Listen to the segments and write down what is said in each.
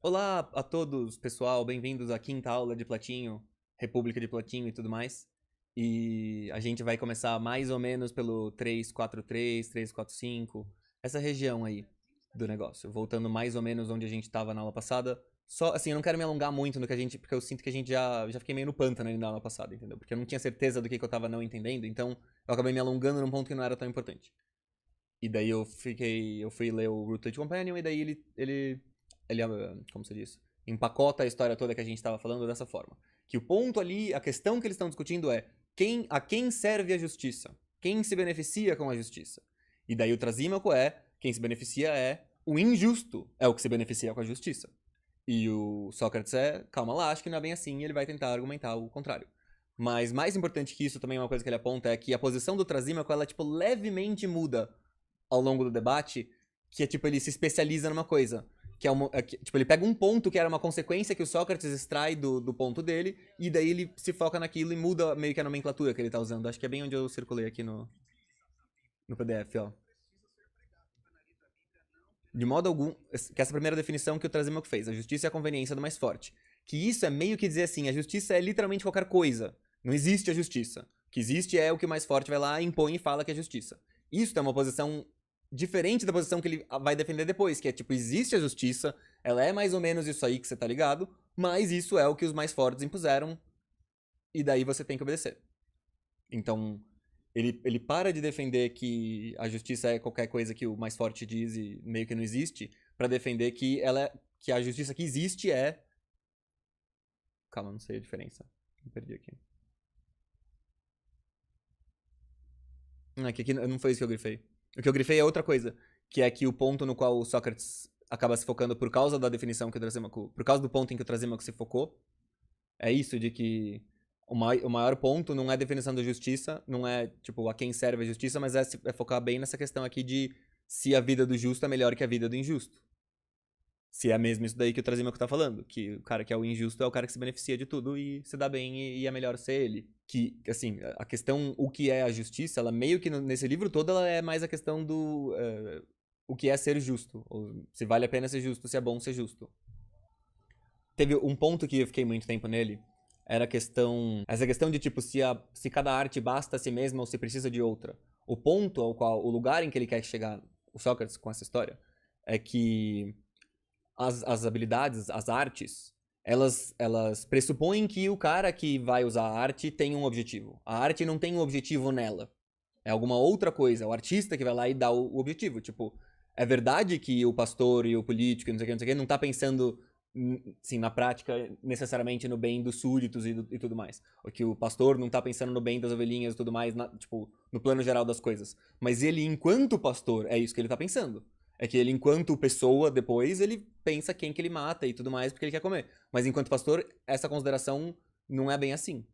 Olá a todos, pessoal, bem-vindos à quinta aula de Platinho, República de Platinho e tudo mais. E a gente vai começar mais ou menos pelo 343, 345, essa região aí do negócio. Voltando mais ou menos onde a gente tava na aula passada. Só, assim, eu não quero me alongar muito no que a gente, porque eu sinto que a gente já fiquei meio no pântano ali na aula passada, entendeu? Porque eu não tinha certeza do que eu tava não entendendo, então eu acabei me alongando num ponto que não era tão importante. E daí eu fui ler o Rooted Companion e daí ele, como você disse, empacota a história toda que a gente estava falando dessa forma. Que o ponto ali, a questão que eles estão discutindo é a quem serve a justiça? Quem se beneficia com a justiça? E daí o Trasímaco quem se beneficia é o injusto, é o que se beneficia com a justiça. E o Sócrates calma lá, acho que não é bem assim, e ele vai tentar argumentar o contrário. Mas mais importante que isso, também uma coisa que ele aponta é que a posição do Trasímaco, ela, tipo, levemente muda ao longo do debate, que é tipo, ele se especializa numa coisa. Tipo, ele pega um ponto que era uma consequência que o Sócrates extrai do ponto dele, e daí ele se foca naquilo e muda meio que a nomenclatura que ele tá usando. Acho que é bem onde eu circulei aqui no PDF, ó. De modo algum, que essa primeira definição que o Trasímaco fez, a justiça é a conveniência do mais forte. Que isso é meio que dizer assim, a justiça é literalmente qualquer coisa. Não existe a justiça. O que existe é o que o mais forte vai lá, impõe e fala que é justiça. Isso é uma posição diferente da posição que ele vai defender depois, que é tipo, existe a justiça, ela é mais ou menos isso aí que você tá ligado, mas isso é o que os mais fortes impuseram, e daí você tem que obedecer. Então, ele para de defender que a justiça é qualquer coisa que o mais forte diz e meio que não existe, pra defender que a justiça que existe é. Calma, não sei a diferença. Me perdi aqui. Aqui não foi isso que eu grifei. O que eu grifei é outra coisa, que é que o ponto no qual o Sócrates acaba se focando por causa da definição que o Trasímaco, por causa do ponto em que o Trasímaco se focou, é isso de que o maior ponto não é a definição da justiça, não é, tipo, a quem serve a justiça, mas é focar bem nessa questão aqui de se a vida do justo é melhor que a vida do injusto. Se é mesmo isso daí que o Trasímaco tá falando, que o cara que é o injusto é o cara que se beneficia de tudo e se dá bem e é melhor ser ele. Que, assim, a questão, o que é a justiça, ela meio que nesse livro todo, ela é mais a questão do o que é ser justo, ou se vale a pena ser justo, se é bom ser justo. Teve um ponto que eu fiquei muito tempo nele, era essa questão de tipo, se cada arte basta a si mesma ou se precisa de outra. O ponto ao qual, o lugar em que ele quer chegar, o Sócrates com essa história, é que as habilidades, as artes, elas pressupõem que o cara que vai usar a arte tem um objetivo. A arte não tem um objetivo nela. É alguma outra coisa. É o artista que vai lá e dá o objetivo. Tipo, é verdade que o pastor e o político e não sei o que, não tá pensando, assim, na prática, necessariamente no bem dos súditos e tudo mais. Ou que o pastor não tá pensando no bem das ovelhinhas e tudo mais, tipo, no plano geral das coisas. Mas ele, enquanto pastor, é isso que ele tá pensando. É que ele, enquanto pessoa, depois, ele pensa quem que ele mata e tudo mais porque ele quer comer. Mas enquanto pastor, essa consideração não é bem assim.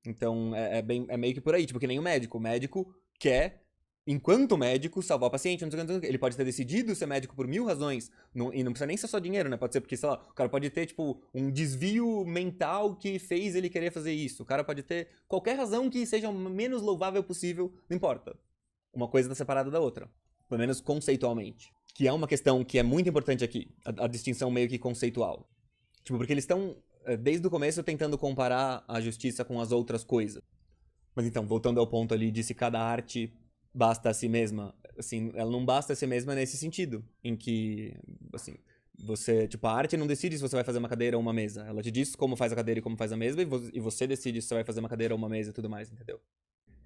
Então, é meio que por aí. Tipo, que nem o médico. O médico quer, enquanto médico, salvar o paciente. Não sei o que, não sei o que. Ele pode ter decidido ser médico por 1000 razões. E não precisa nem ser só dinheiro, né? Pode ser porque, sei lá, o cara pode ter, tipo, um desvio mental que fez ele querer fazer isso. O cara pode ter qualquer razão que seja o menos louvável possível. Não importa. Uma coisa tá separada da outra. Pelo menos conceitualmente. Que é uma questão que é muito importante aqui. A distinção meio que conceitual. Tipo, porque eles estão, desde o começo, tentando comparar a justiça com as outras coisas. Mas então, voltando ao ponto ali de se cada arte basta a si mesma, assim, ela não basta a si mesma nesse sentido, em que, assim, tipo, a arte não decide se você vai fazer uma cadeira ou uma mesa. Ela te diz como faz a cadeira e como faz a mesa, e você decide se você vai fazer uma cadeira ou uma mesa e tudo mais, entendeu?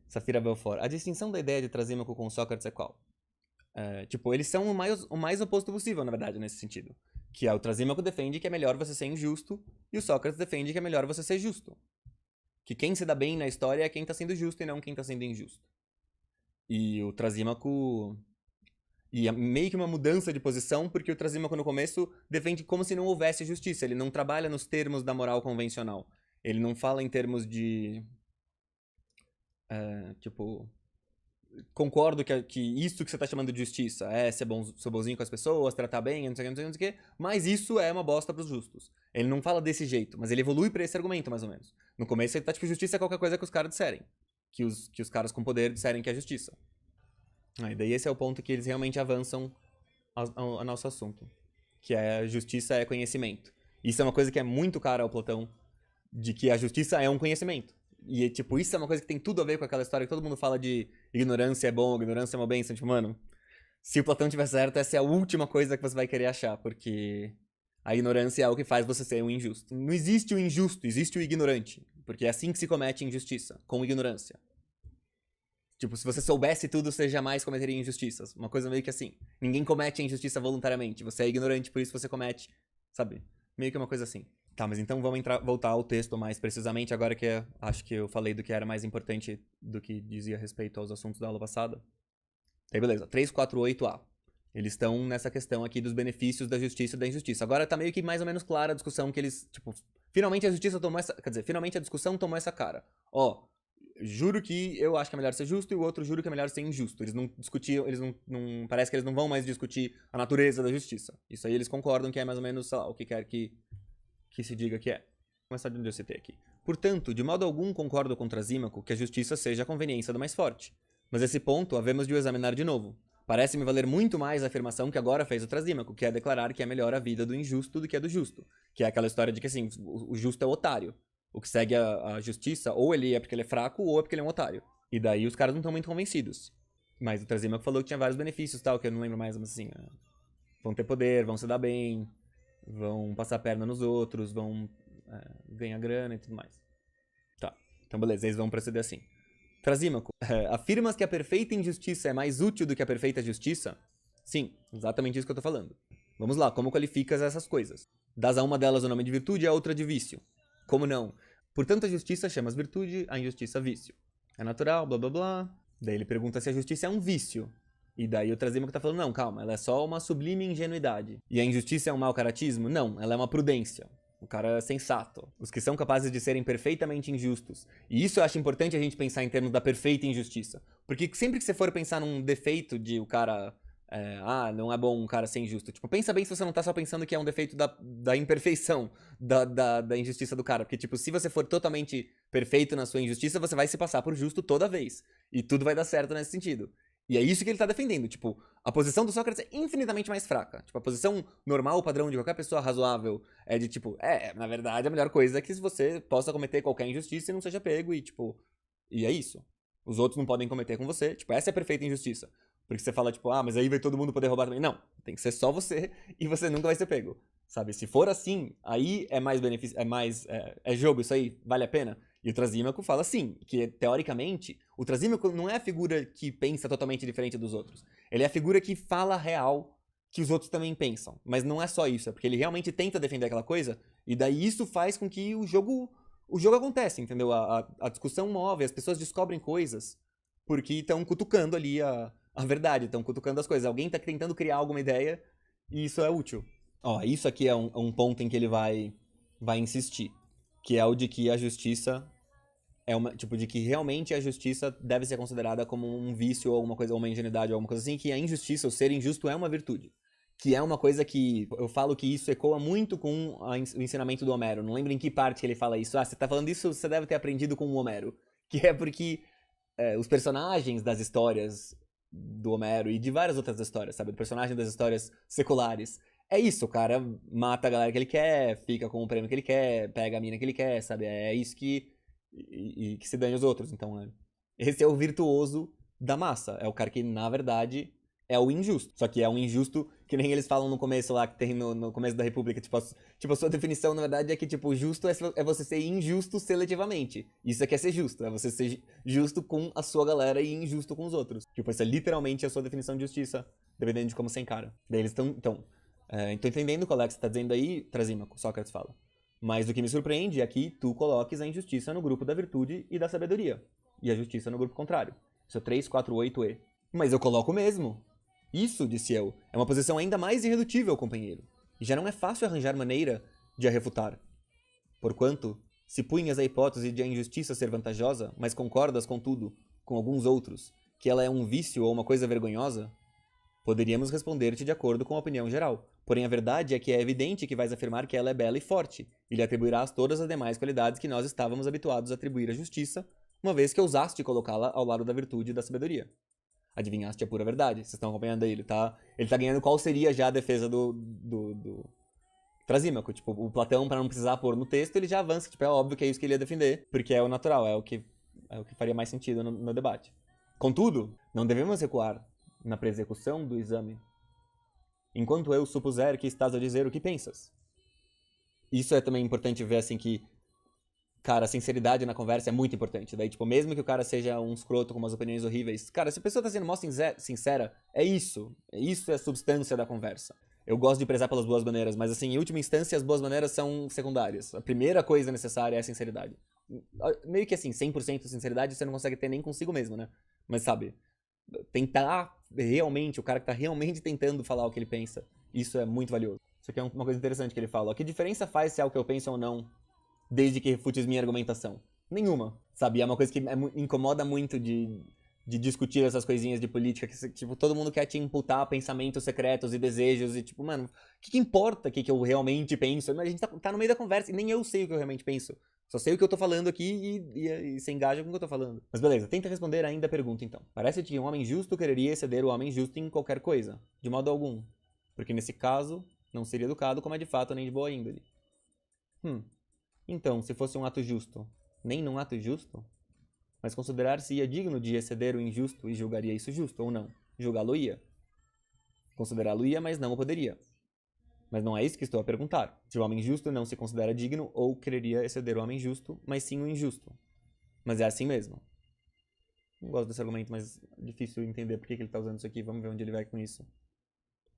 Safira Belfort. A distinção da ideia de Trasímaco com Sócrates é qual? Tipo, eles são o mais oposto possível, na verdade, nesse sentido. Que é o Trasímaco defende que é melhor você ser injusto, e o Sócrates defende que é melhor você ser justo. Que quem se dá bem na história é quem tá sendo justo e não quem tá sendo injusto. E o Trasímaco. E é meio que uma mudança de posição, porque o Trasímaco no começo defende como se não houvesse justiça. Ele não trabalha nos termos da moral convencional. Ele não fala em termos de. Tipo, concordo que isso que você tá chamando de justiça é ser bonzinho com as pessoas, tratar bem, não sei o que, não sei o que, não sei o que, mas isso é uma bosta pros justos. Ele não fala desse jeito, mas ele evolui pra esse argumento, mais ou menos. No começo ele tá tipo, justiça é qualquer coisa que os caras disserem. Que os caras com poder disserem que é justiça. Aí daí esse é o ponto que eles realmente avançam ao nosso assunto. que é justiça é conhecimento. Isso é uma coisa que é muito cara ao Platão, de que a justiça é um conhecimento. E, tipo, isso é uma coisa que tem tudo a ver com aquela história que todo mundo fala de ignorância é bom, ignorância é uma bênção. Tipo, mano, se o Platão tiver certo, essa é a última coisa que você vai querer achar, porque a ignorância é o que faz você ser um injusto. Não existe o injusto, existe o ignorante. Porque é assim que se comete injustiça, com ignorância. Tipo, se você soubesse tudo, você jamais cometeria injustiças. Uma coisa meio que assim. Ninguém comete a injustiça voluntariamente. Você é ignorante, por isso você comete, sabe? Meio que uma coisa assim. Tá, mas então vamos voltar ao texto mais precisamente, agora que acho que eu falei do que era mais importante do que dizia respeito aos assuntos da aula passada. Aí beleza, 348A. Eles estão nessa questão aqui dos benefícios da justiça e da injustiça. Agora tá meio que mais ou menos clara a discussão que eles, tipo, finalmente a justiça tomou essa, quer dizer, finalmente a discussão tomou essa cara. Ó, juro que eu acho que é melhor ser justo e o outro juro que é melhor ser injusto. Eles não discutiam, eles não parece que eles não vão mais discutir a natureza da justiça. Isso aí eles concordam que é mais ou menos, sei lá, o que quer que se diga que é. Vou começar de onde eu citei aqui. Portanto, de modo algum concordo com Trasímaco que a justiça seja a conveniência do mais forte. Mas esse ponto havemos de o examinar de novo. Parece-me valer muito mais a afirmação que agora fez o Trasímaco, que é declarar que é melhor a vida do injusto do que a do justo. Que é aquela história de que, assim, o justo é o otário. O que segue a justiça, ou ele é porque ele é fraco, ou é porque ele é um otário. E daí os caras não estão muito convencidos. Mas o Trasímaco falou que tinha vários benefícios, tal, que eu não lembro mais, mas assim, vão ter poder, vão se dar bem, vão passar a perna nos outros, vão ganhar grana e tudo mais. Tá, então beleza, eles vão proceder assim. Trasímaco, afirmas que a perfeita injustiça é mais útil do que a perfeita justiça? Sim, exatamente isso que eu tô falando. Vamos lá, como qualificas essas coisas? Dás a uma delas o nome de virtude e a outra de vício. Como não? Portanto, a justiça chamas virtude, a injustiça vício. É natural, blá blá blá. Daí ele pergunta se a justiça é um vício. E daí o Trasímaco tá falando, não, calma, ela é só uma sublime ingenuidade. E a injustiça é um mau caratismo? Não, ela é uma prudência. O cara é sensato. Os que são capazes de serem perfeitamente injustos. E isso eu acho importante a gente pensar em termos da perfeita injustiça. Porque sempre que você for pensar num defeito de o cara... não é bom um cara ser injusto. Tipo, pensa bem se você não tá só pensando que é um defeito da imperfeição, da injustiça do cara. Porque, tipo, se você for totalmente perfeito na sua injustiça, você vai se passar por justo toda vez. E tudo vai dar certo nesse sentido. E é isso que ele tá defendendo. Tipo, a posição do Sócrates é infinitamente mais fraca. Tipo, a posição normal, padrão de qualquer pessoa razoável é de, tipo, na verdade, a melhor coisa é que você possa cometer qualquer injustiça e não seja pego e, tipo... E é isso. Os outros não podem cometer com você. Tipo, essa é a perfeita injustiça. Porque você fala, tipo, mas aí vai todo mundo poder roubar também. Não, tem que ser só você e você nunca vai ser pego. Sabe? Se for assim, aí é mais benefício, é mais... É jogo, isso aí vale a pena? E o Trasímaco fala sim, que teoricamente, o Trasímaco não é a figura que pensa totalmente diferente dos outros. Ele é a figura que fala real que os outros também pensam. Mas não é só isso, é porque ele realmente tenta defender aquela coisa, e daí isso faz com que o jogo acontece, entendeu? A discussão move, as pessoas descobrem coisas porque estão cutucando ali a verdade, estão cutucando as coisas. Alguém está tentando criar alguma ideia e isso é útil. Ó, isso aqui é um ponto em que ele vai insistir, que é o de que a justiça tipo, de que realmente a justiça deve ser considerada como um vício ou alguma coisa, ou uma ingenuidade ou alguma coisa assim, que a injustiça, o ser injusto é uma virtude. Que é uma coisa que eu falo que isso ecoa muito com o ensinamento do Homero. Não lembro em que parte que ele fala isso. Você tá falando isso, você deve ter aprendido com o Homero. Que é porque os personagens das histórias do Homero e de várias outras histórias, sabe? O personagem das histórias seculares. É isso, o cara mata a galera que ele quer, fica com o prêmio que ele quer, pega a mina que ele quer, sabe? É isso que... E que se dane os outros. Então, esse é o virtuoso da massa. É o cara que, na verdade, é o injusto. Só que é um injusto que nem eles falam no começo lá, que tem no começo da República. Tipo, a sua definição, na verdade, é que, tipo, justo é você ser injusto seletivamente. Isso aqui é ser justo. É você ser justo com a sua galera e injusto com os outros. Tipo, essa é literalmente a sua definição de justiça, dependendo de como você encara. Daí eles estão... Então, tô entendendo qual é que você tá dizendo aí, Trasímaco, Sócrates fala. Mas o que me surpreende é que tu coloques a injustiça no grupo da virtude e da sabedoria. E a justiça no grupo contrário. Isso é 348E. Mas eu coloco mesmo. Isso, disse eu, é uma posição ainda mais irredutível, companheiro. E já não é fácil arranjar maneira de a refutar. Porquanto, se punhas a hipótese de a injustiça ser vantajosa, mas concordas, contudo, com alguns outros, que ela é um vício ou uma coisa vergonhosa, poderíamos responder-te de acordo com a opinião geral. Porém, a verdade é que é evidente que vais afirmar que ela é bela e forte, e lhe atribuirás todas as demais qualidades que nós estávamos habituados a atribuir à justiça, uma vez que ousaste colocá-la ao lado da virtude e da sabedoria. Adivinhaste a pura verdade. Vocês estão acompanhando aí. Ele tá ganhando qual seria já a defesa do Trasímaco. Tipo, o Platão, pra não precisar pôr no texto, ele já avança. Tipo, é óbvio que é isso que ele ia defender, porque é o natural, é o que faria mais sentido no debate. Contudo, não devemos recuar na persecução do exame, enquanto eu supuser que estás a dizer o que pensas. Isso é também importante ver, assim, que, cara, a sinceridade na conversa é muito importante. Daí, tipo, mesmo que o cara seja um escroto com umas opiniões horríveis, cara, se a pessoa tá sendo mó sincera, é isso. Isso é a substância da conversa. Eu gosto de prezar pelas boas maneiras, mas, assim, em última instância, as boas maneiras são secundárias. A primeira coisa necessária é a sinceridade. Meio que, assim, 100% de sinceridade você não consegue ter nem consigo mesmo, né? Mas, sabe, tentar realmente, o cara que tá realmente tentando falar o que ele pensa, isso é muito valioso. Isso aqui é uma coisa interessante que ele fala. Ó, que diferença faz se é o que eu penso ou não, desde que refutes minha argumentação? Nenhuma, sabe? É uma coisa que incomoda muito de discutir essas coisinhas de política, que, tipo, todo mundo quer te imputar pensamentos secretos e desejos, e tipo, mano, o que importa o que eu realmente penso? A gente tá no meio da conversa e nem eu sei o que eu realmente penso. Só sei o que eu tô falando aqui e se engaja com o que eu tô falando. Mas beleza, tenta responder ainda a pergunta então. Parece-te que um homem justo quereria exceder o homem justo em qualquer coisa? De modo algum. Porque nesse caso, não seria educado como é de fato nem de boa índole. Então, se fosse um ato justo, nem num ato justo? Mas considerar-se-ia digno de exceder o injusto e julgaria isso justo, ou não? Julgá-lo-ia. Considerá-lo-ia, mas não o poderia. Mas não é isso que estou a perguntar. Se o homem justo não se considera digno ou quereria exceder o homem justo, mas sim o injusto. Mas é assim mesmo. Não gosto desse argumento, mas é difícil entender por que ele está usando isso aqui. Vamos ver onde ele vai com isso.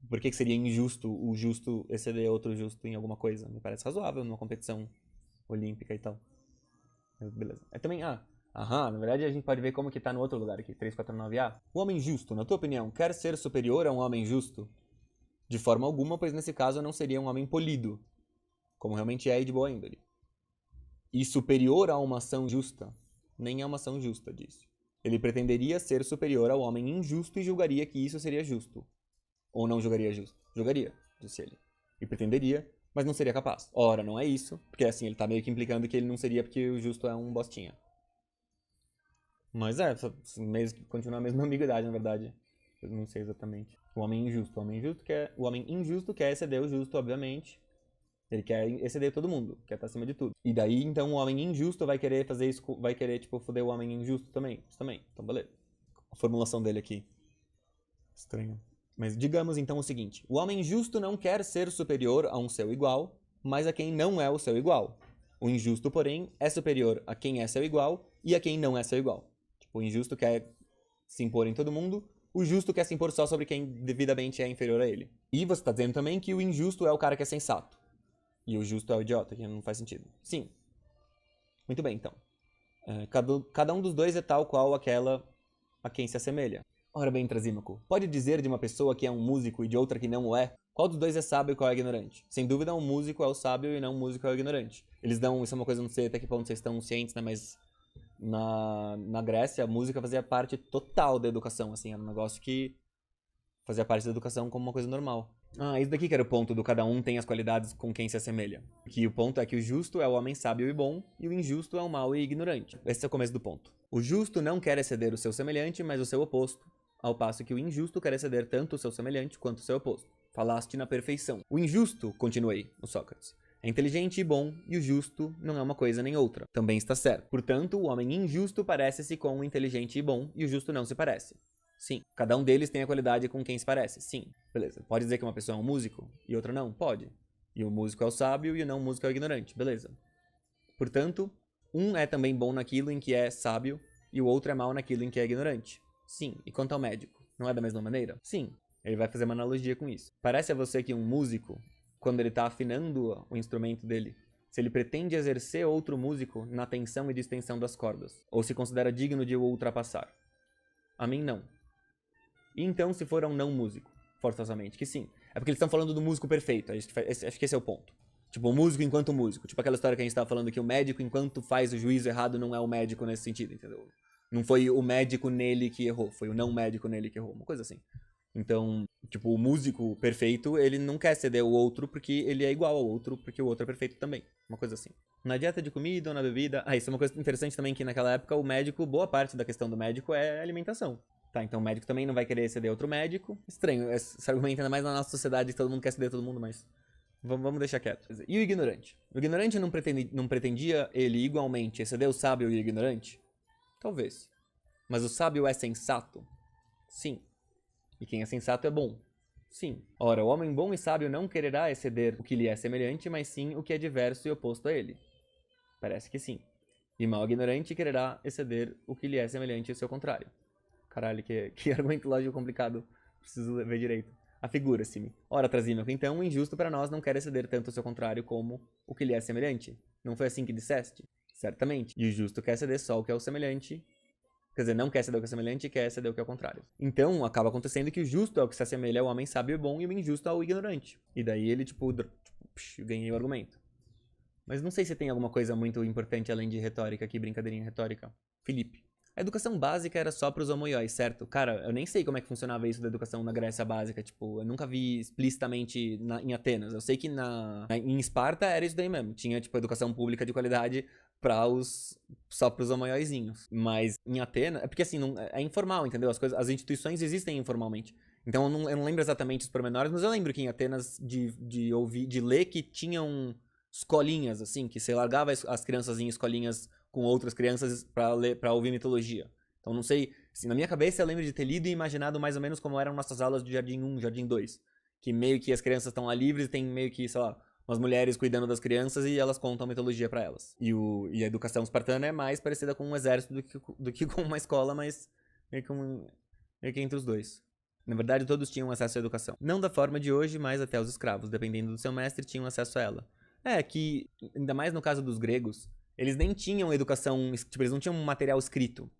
Por que seria injusto o justo exceder outro justo em alguma coisa? Me parece razoável numa competição olímpica e tal. Mas beleza. É também, na verdade a gente pode ver como que tá no outro lugar aqui, 349A. O homem justo, na tua opinião, quer ser superior a um homem justo? De forma alguma, pois nesse caso não seria um homem polido, como realmente é e de boa índole. E superior a uma ação justa? Nem é uma ação justa, disse. Ele pretenderia ser superior ao homem injusto e julgaria que isso seria justo. Ou não julgaria justo? Julgaria, disse ele. E pretenderia, mas não seria capaz. Ora, não é isso, porque assim, ele tá meio que implicando que ele não seria porque o justo é um bostinha. Mas mesmo, continua a mesma ambiguidade, na verdade. Eu não sei exatamente. O homem injusto quer exceder o justo, obviamente. Ele quer exceder todo mundo, quer estar acima de tudo. E daí, então, o homem injusto vai querer fazer isso, vai querer, tipo, foder o homem injusto também. Isso também. Então, beleza. A formulação dele aqui. Estranho. Mas digamos, então, o seguinte. O homem justo não quer ser superior a um seu igual, mas a quem não é o seu igual. O injusto, porém, é superior a quem é seu igual e a quem não é seu igual. Tipo, o injusto quer se impor em todo mundo, o justo quer se impor só sobre quem devidamente é inferior a ele. E você está dizendo também que o injusto é o cara que é sensato. E o justo é o idiota, que não faz sentido. Sim. Muito bem, então. Cada um dos dois é tal qual aquela a quem se assemelha. Ora bem, Trasímaco, pode dizer de uma pessoa que é um músico e de outra que não o é? Qual dos dois é sábio e qual é ignorante? Sem dúvida, um músico é o sábio e não um músico é o ignorante. Eles dão, isso é uma coisa, não sei até que ponto vocês estão cientes, né, mas na Grécia a música fazia parte total da educação, assim, era um negócio que fazia parte da educação como uma coisa normal. Isso daqui que era o ponto do cada um tem as qualidades com quem se assemelha. Que o ponto é que o justo é o homem sábio e bom, e o injusto é o mau e ignorante. Esse é o começo do ponto. O justo não quer exceder o seu semelhante, mas o seu oposto, ao passo que o injusto quer exceder tanto o seu semelhante quanto o seu oposto. Falaste na perfeição. O injusto, continuei, o Sócrates, é inteligente e bom, e o justo não é uma coisa nem outra. Também está certo. Portanto, o homem injusto parece-se com o inteligente e bom, e o justo não se parece. Sim. Cada um deles tem a qualidade com quem se parece. Sim. Beleza. Pode dizer que uma pessoa é um músico e outra não? Pode. E o músico é o sábio e o não músico é o ignorante. Beleza. Portanto, um é também bom naquilo em que é sábio e o outro é mau naquilo em que é ignorante. Sim. E quanto ao médico? Não é da mesma maneira? Sim. Ele vai fazer uma analogia com isso. Parece a você que um músico, quando ele está afinando o instrumento dele, se ele pretende exercer outro músico na tensão e distensão das cordas, ou se considera digno de o ultrapassar? A mim, não. E então, se for um não músico, forçosamente, que sim. É porque eles estão falando do músico perfeito, acho que esse é o ponto. Tipo, o músico enquanto músico. Tipo aquela história que a gente estava falando que o médico, enquanto faz o juízo errado, não é o médico nesse sentido, entendeu? Não foi o médico nele que errou, foi o não médico nele que errou, uma coisa assim. Então, tipo, o músico perfeito, ele não quer ceder o outro porque ele é igual ao outro, porque o outro é perfeito também. Uma coisa assim. Na dieta de comida ou na bebida... isso é uma coisa interessante também, que naquela época o médico, boa parte da questão do médico é alimentação. Tá, então o médico também não vai querer exceder outro médico. Estranho, esse argumento ainda mais na nossa sociedade que todo mundo quer exceder todo mundo, mas vamos deixar quieto. E o ignorante? O ignorante não pretendia ele igualmente exceder o sábio e o ignorante? Talvez. Mas o sábio é sensato? Sim. E quem é sensato é bom? Sim. Ora, o homem bom e sábio não quererá exceder o que lhe é semelhante, mas sim o que é diverso e oposto a ele. Parece que sim. E mau ignorante quererá exceder o que lhe é semelhante e o seu contrário. Caralho, que argumento lógico complicado. Preciso ver direito. Afigura-se-me. Ora, Trasímaco, então o injusto para nós não quer exceder tanto o seu contrário como o que lhe é semelhante. Não foi assim que disseste? Certamente. E o justo quer exceder só o que é o semelhante. Quer dizer, não quer exceder o que é semelhante e quer exceder o que é o contrário. Então, acaba acontecendo que o justo é o que se assemelha ao homem sábio e bom e o injusto ao ignorante. E daí ele, ganhei o argumento. Mas não sei se tem alguma coisa muito importante além de retórica aqui, brincadeirinha retórica. Felipe. A educação básica era só pros homoióis, certo? Cara, eu nem sei como é que funcionava isso da educação na Grécia básica. Tipo, eu nunca vi explicitamente em Atenas. Eu sei que em Esparta era isso daí mesmo. Tinha, tipo, educação pública de qualidade só pros homoióizinhos. Mas em Atenas... É porque, assim, é informal, entendeu? As instituições existem informalmente. Então eu não lembro exatamente os pormenores, mas eu lembro que em Atenas de ler que tinham escolinhas, assim, que você largava as crianças em escolinhas com outras crianças pra ouvir mitologia. Então não sei, assim, na minha cabeça eu lembro de ter lido e imaginado mais ou menos como eram nossas aulas de Jardim 1, Jardim 2. Que meio que as crianças estão lá livres e tem meio que, sei lá, umas mulheres cuidando das crianças e elas contam mitologia pra elas. E a educação espartana é mais parecida com um exército do que com uma escola, mas meio que entre os dois. Na verdade, todos tinham acesso à educação. Não da forma de hoje, mas até os escravos, dependendo do seu mestre, tinham acesso a ela. É que, ainda mais no caso dos gregos, eles nem tinham educação, tipo, eles não tinham material escrito.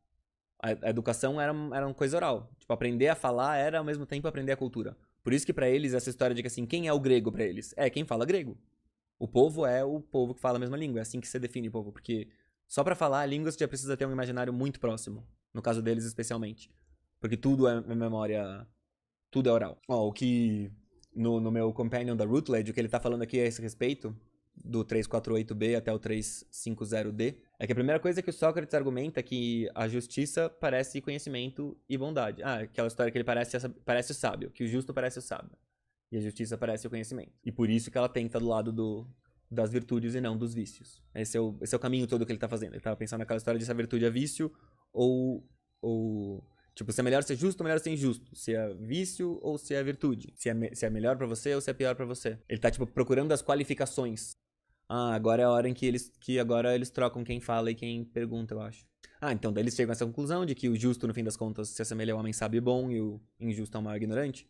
A educação era uma coisa oral. Tipo, aprender a falar era ao mesmo tempo aprender a cultura. Por isso que pra eles, essa história de que assim, quem é o grego pra eles? É quem fala grego. O povo é o povo que fala a mesma língua, é assim que você define o povo, porque só pra falar a língua você já precisa ter um imaginário muito próximo. No caso deles, especialmente. Porque tudo é memória, tudo é oral. Ó, o que no meu companion da Routledge, o que ele tá falando aqui a esse respeito, do 348b até o 350d, é que a primeira coisa que o Sócrates argumenta é que a justiça parece conhecimento e bondade. Ah, aquela história que ele parece o sábio, que o justo parece o sábio. E a justiça parece o conhecimento. E por isso que ela tem que estar do lado das virtudes e não dos vícios. Esse é o caminho todo que ele tá fazendo. Ele tava pensando naquela história de se a virtude é vício ou tipo, se é melhor ser justo ou melhor ser injusto. Se é vício ou se é virtude. Se é melhor pra você ou se é pior pra você. Ele tá, tipo, procurando as qualificações. Ah, agora é a hora em que agora eles trocam quem fala e quem pergunta, eu acho. Ah, então daí eles chegam a essa conclusão de que o justo, no fim das contas, se assemelha ao homem sábio e bom e o injusto ao mau ignorante.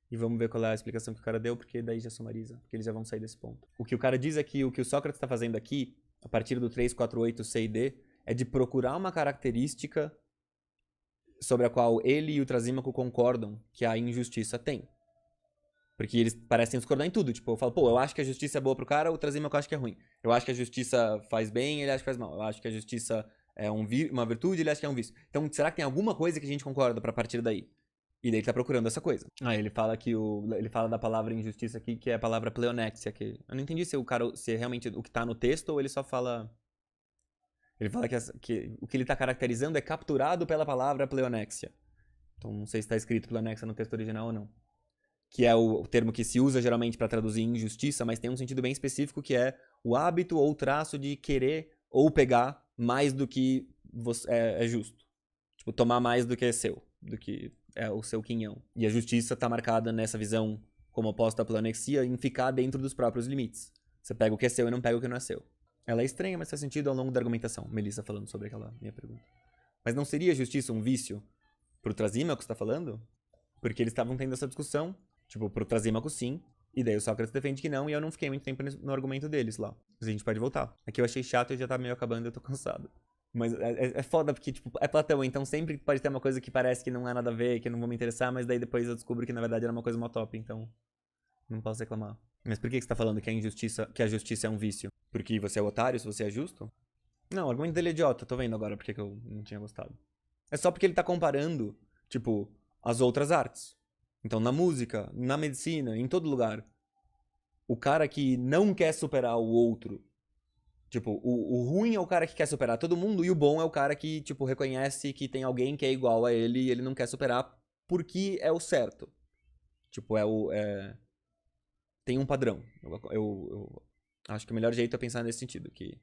E vamos ver qual é a explicação que o cara deu, porque daí já sumariza. Porque eles já vão sair desse ponto. O que o cara diz é que o que o Sócrates está fazendo aqui, a partir do 348 C e D, é de procurar uma característica sobre a qual ele e o Trasímaco concordam que a injustiça tem. Porque eles parecem discordar em tudo. Tipo, eu falo, pô, eu acho que a justiça é boa pro cara, o Trasímaco acha que é ruim. Eu acho que a justiça faz bem, ele acha que faz mal. Eu acho que a justiça é uma virtude, ele acha que é um vício. Então, será que tem alguma coisa que a gente concorda pra partir daí? E daí ele tá procurando essa coisa. Ah, ele fala ele fala da palavra injustiça aqui, que é a palavra pleonexia, que eu não entendi se é realmente o que tá no texto ou ele só fala... Ele fala que o que ele tá caracterizando é capturado pela palavra pleonexia. Então, não sei se tá escrito pleonexia no texto original ou não. Que é o termo que se usa geralmente para traduzir injustiça, mas tem um sentido bem específico que é o hábito ou traço de querer ou pegar mais do que é justo. Tipo, tomar mais do que é seu, do que é o seu quinhão. E a justiça tá marcada nessa visão, como oposta à pleonexia, em ficar dentro dos próprios limites. Você pega o que é seu e não pega o que não é seu. Ela é estranha, mas faz sentido ao longo da argumentação. Melissa falando sobre aquela minha pergunta. Mas não seria justiça um vício pro Trasímaco que você tá falando? Porque eles estavam tendo essa discussão. Tipo, pro Trasímaco sim, e daí o Sócrates defende que não, e eu não fiquei muito tempo no argumento deles lá. Mas a gente pode voltar. Aqui eu achei chato e já tá meio acabando e eu tô cansado. Mas é foda porque, tipo, é Platão, então sempre pode ter uma coisa que parece que não é nada a ver, que eu não vou me interessar, mas daí depois eu descubro que na verdade era uma coisa mó top, então não posso reclamar. Mas por que você tá falando que a justiça é um vício? Porque você é otário se você é justo? Não, o argumento dele é idiota, tô vendo agora porque que eu não tinha gostado. É só porque ele tá comparando, tipo, as outras artes. Então, na música, na medicina, em todo lugar, o cara que não quer superar o outro, Tipo, o ruim é o cara que quer superar todo mundo e o bom é o cara que, tipo, reconhece que tem alguém que é igual a ele e ele não quer superar porque é o certo. Tipo, tem um padrão. Eu acho que o melhor jeito é pensar nesse sentido, que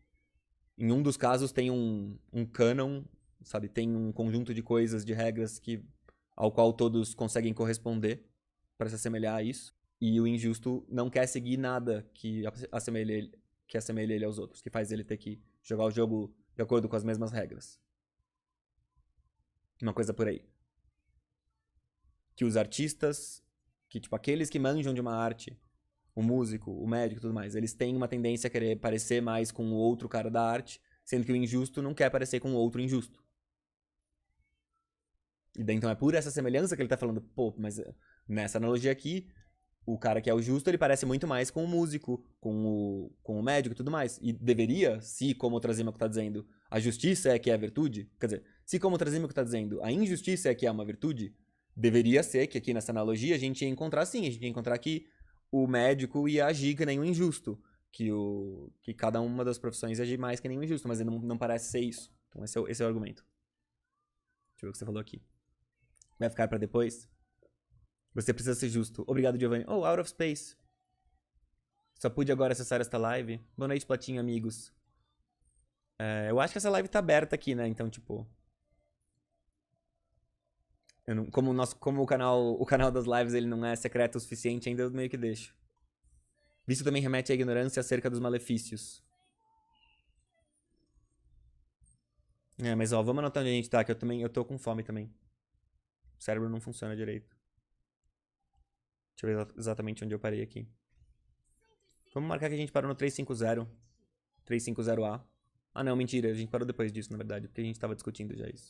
em um dos casos tem um canon, sabe? Tem um conjunto de coisas, de regras ao qual todos conseguem corresponder para se assemelhar a isso. E o injusto não quer seguir nada que assemelhe ele aos outros, que faz ele ter que jogar o jogo de acordo com as mesmas regras. Uma coisa por aí. Que os artistas, que tipo aqueles que manjam de uma arte, o músico, o médico e tudo mais, eles têm uma tendência a querer parecer mais com o outro cara da arte, sendo que o injusto não quer parecer com o outro injusto. E daí então é por essa semelhança que ele tá falando, pô, mas nessa analogia aqui, o cara que é o justo, ele parece muito mais com o músico, com o médico e tudo mais. E deveria, se, como o Trasímaco tá dizendo, a justiça é que é a virtude, quer dizer, se como o Trasímaco tá dizendo, a injustiça é que é uma virtude, deveria ser que aqui nessa analogia a gente ia encontrar sim, a gente ia encontrar que o médico ia agir que nem um injusto, que cada uma das profissões ia agir mais que nem um injusto, mas não parece ser isso. Então esse é o argumento. Deixa eu ver o que você falou aqui. Vai ficar pra depois? Você precisa ser justo. Obrigado, Giovanni. Oh, Out of Space. Só pude agora acessar esta live. Boa noite, Platinha, amigos. Eu acho que essa live tá aberta aqui, né? Então, tipo... como o canal das lives ele não é secreto o suficiente, ainda eu meio que deixo. Visto também remete à ignorância acerca dos malefícios. Mas ó, vamos anotar onde a gente tá, que eu tô com fome também. O cérebro não funciona direito. Deixa eu ver exatamente onde eu parei aqui. Vamos marcar que a gente parou no 350. 350A. Ah, não, mentira. A gente parou depois disso, na verdade. Porque a gente tava discutindo já isso.